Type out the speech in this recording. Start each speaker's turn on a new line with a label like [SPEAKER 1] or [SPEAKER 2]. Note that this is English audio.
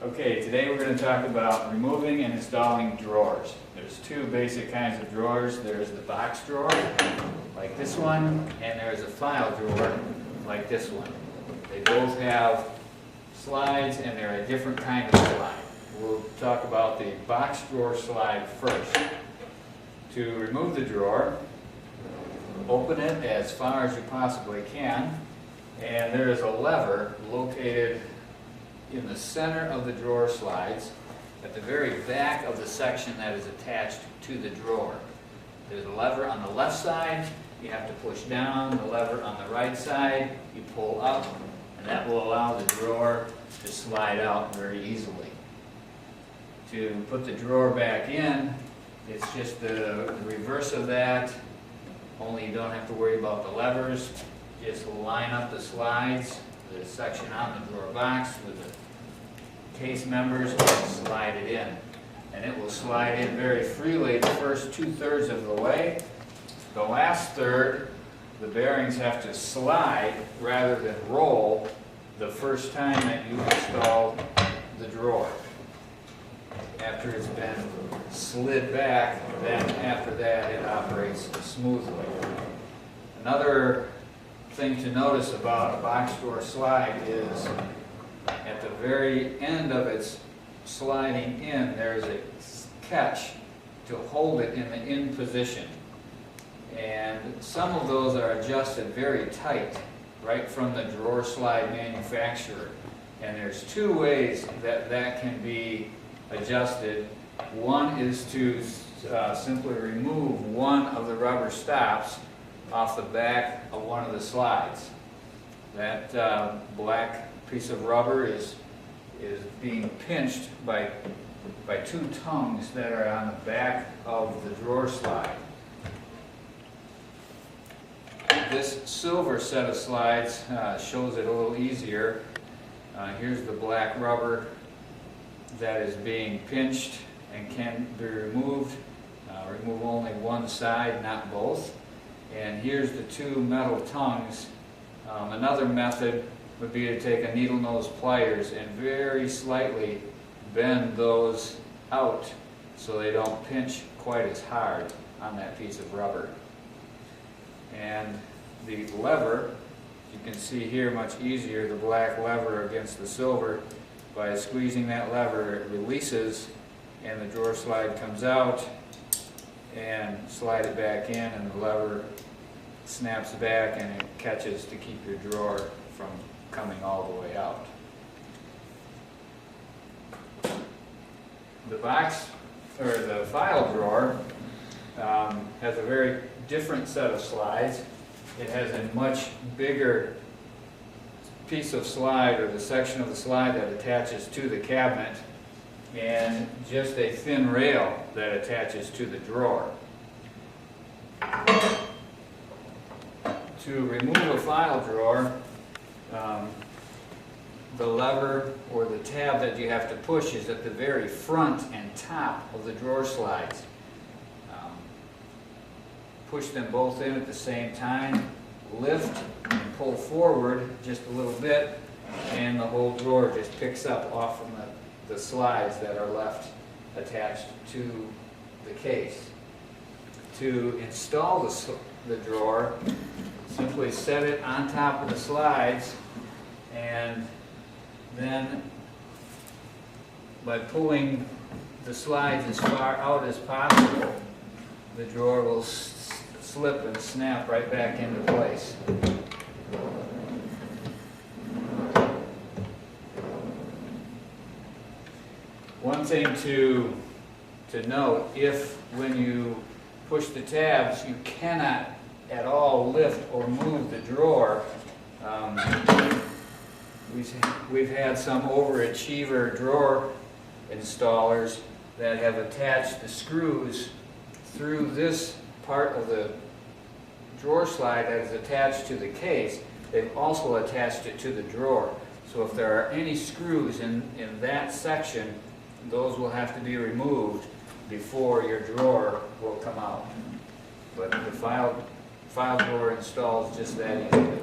[SPEAKER 1] Okay, today we're going to talk about removing and installing drawers. There's two basic kinds of drawers. There's the box drawer, like this one, and there's a file drawer, like this one. They both have slides, and they're a different kind of slide. We'll talk about the box drawer slide first. To remove the drawer, open it as far as you possibly can, and there is a lever located in the center of the drawer slides at the very back of the section that is attached to the drawer. There's a lever on the left side, you have to push down. The lever on the right side, you pull up, and that will allow the drawer to slide out very easily. To put the drawer back in, it's just the reverse of that, only you don't have to worry about the levers. Just line up the slides, the section on the drawer box with the case members, and slide it in. And it will slide in very freely the first 2/3 of the way. The last third, the bearings have to slide rather than roll the first time that you install the drawer. After it's been slid back, then after that it operates smoothly. Another thing to notice about a box drawer slide is at the very end of its sliding in, there's a catch to hold it in the in position. And some of those are adjusted very tight right from the drawer slide manufacturer. And there's two ways that that can be adjusted. One is to simply remove one of the rubber stops off the back of one of the slides. That black piece of rubber is being pinched by two tongues that are on the back of the drawer slide. This silver set of slides shows it a little easier. Here's the black rubber that is being pinched and can be removed. Remove only one side, not both. And here's the two metal tongues. Another method would be to take a needle nose pliers and very slightly bend those out so they don't pinch quite as hard on that piece of rubber. And the lever, you can see here much easier, the black lever against the silver. By squeezing that lever, it releases and the drawer slide comes out, and slide it back in and the lever snaps back and it catches to keep your drawer from coming all the way out. The box, or the file drawer, has a very different set of slides. It has a much bigger piece of slide, or the section of the slide that attaches to the cabinet, and just a thin rail that attaches to the drawer. To remove a file drawer, the lever or the tab that you have to push is at the very front and top of the drawer slides. Push them both in at the same time, lift and pull forward just a little bit, and the whole drawer just picks up off from the slides that are left attached to the case. To install the drawer, simply set it on top of the slides, and then by pulling the slides as far out as possible, the drawer will slip and snap right back into place. One thing to note, if when you push the tabs you cannot at all lift or move the drawer, we've had some overachiever drawer installers that have attached the screws through this part of the drawer slide that is attached to the case. They've also attached it to the drawer. So if there are any screws in that section, those will have to be removed before your drawer will come out. But the file drawer installs just that easily.